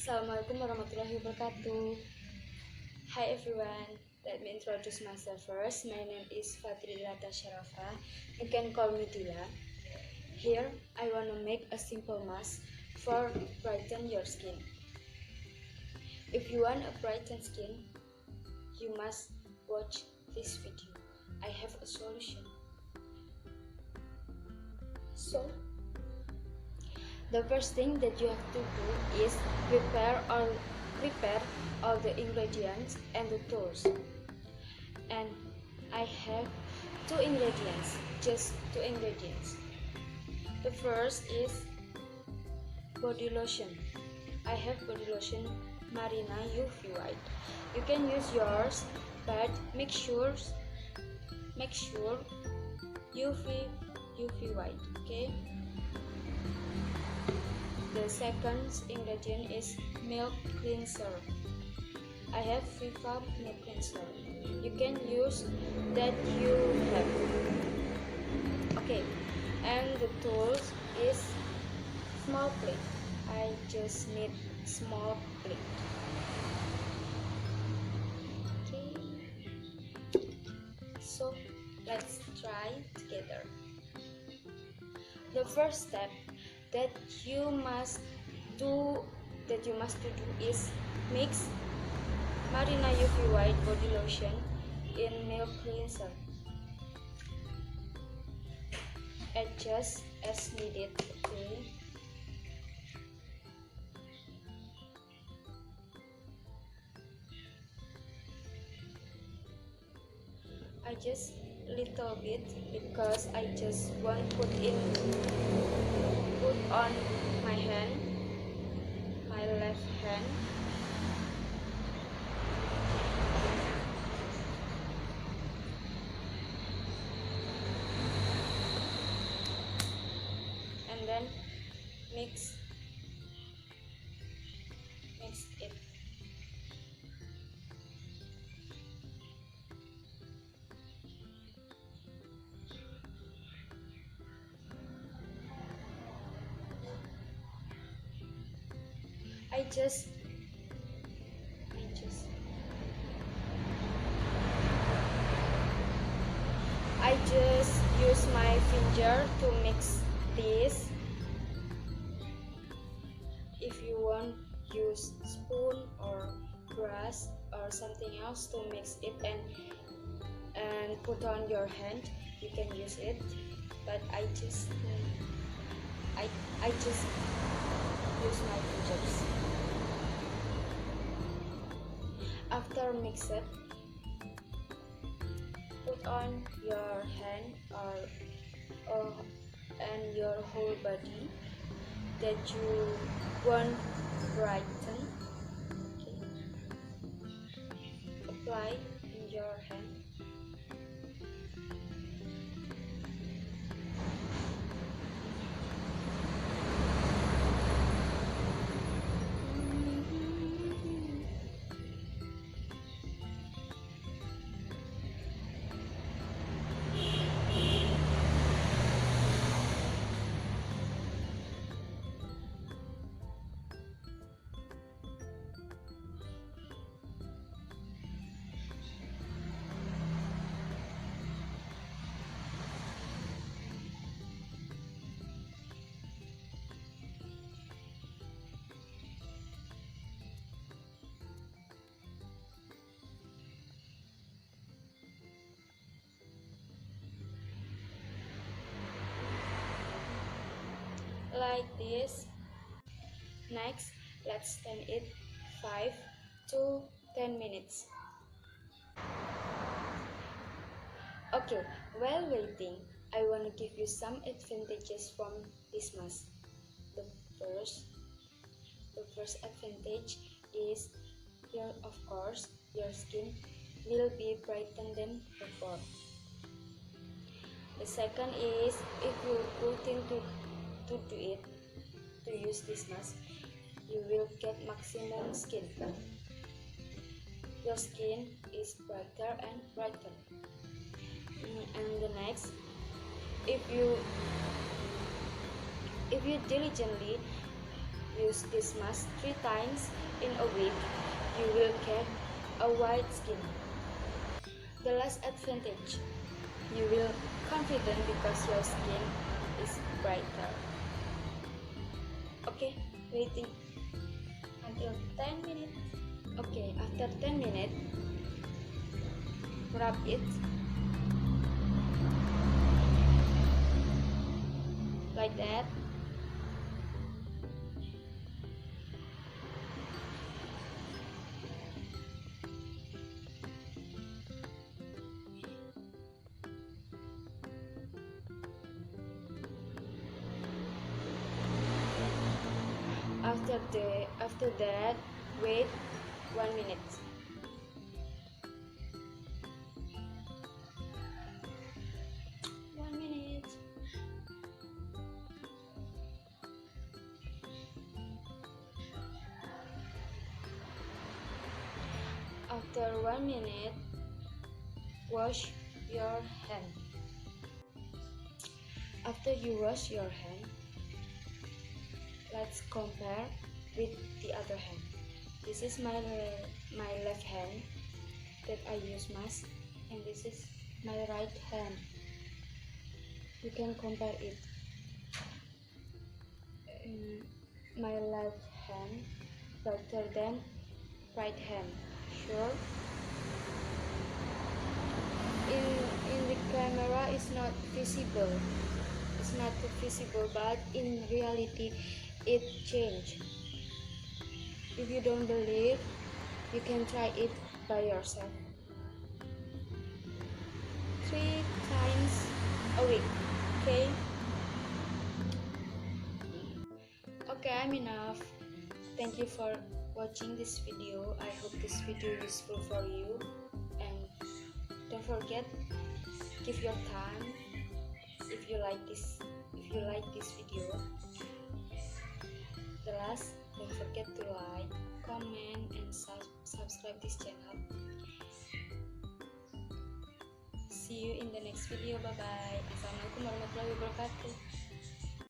Assalamualaikum warahmatullahi wabarakatuh. Hi everyone, let me introduce myself first. My name is fadli Ilata Syarafa. You can call me Dila. Here, I want to make a simple mask for brighten your skin. If you want a brighten skin, you must watch this video. I have a solution. So, the first thing that you have to do is prepare all the ingredients and the tools. And I have just two ingredients. The first is body lotion. I have body lotion Marina UV White. You can use yours, but make sure UV White. Okay. The second ingredient is milk cleanser. I have Viva milk cleanser. You can use that you have. Okay, and the tools is small plate. I just need small plate. Okay, so let's try together. The first step that you must do is mix Marina UV White body lotion in milk cleanser. Adjust as needed. Okay. I just little bit because I just want put on my hand, my left hand. And then mix it. I just use my finger to mix this. If you want, use spoon or brush or something else to mix it and put on your hand. You can use it, but I just use my fingers. After mix it, put on your hand or and your whole body that you want brighten. Okay. Apply in your hand. Like this. Next, let's stand it 5 to 10 minutes. Okay, while waiting, I want to give you some advantages from this mask. The first advantage is of course your skin will be brightened than before. The second is if you put into to use this mask, you will get maximum skin. Your skin is brighter and brighter. And the next, if you diligently use this mask 3 times in a week, you will get a white skin. The last advantage, you will confident because your skin is brighter. Okay, waiting until 10 minutes. Okay, after 10 minutes, rub it like that. After that, wait 1 minute. After 1 minute, wash your hand. After you wash your hand, let's compare with the other hand. This is my left hand that I use mask, and this is my right hand. You can compare it. My left hand better than right hand. Sure. In the camera it's not visible. It's not visible, but in reality it changed. If you don't believe, you can try it by yourself. 3 times a week. Okay? Okay, I'm enough. Thank you for watching this video. I hope this video is useful for you, and don't forget, give your time if you like this video. The last, don't forget to like, comment, and subscribe this channel. See you in the next video. Bye bye. Assalamualaikum warahmatullahi wabarakatuh.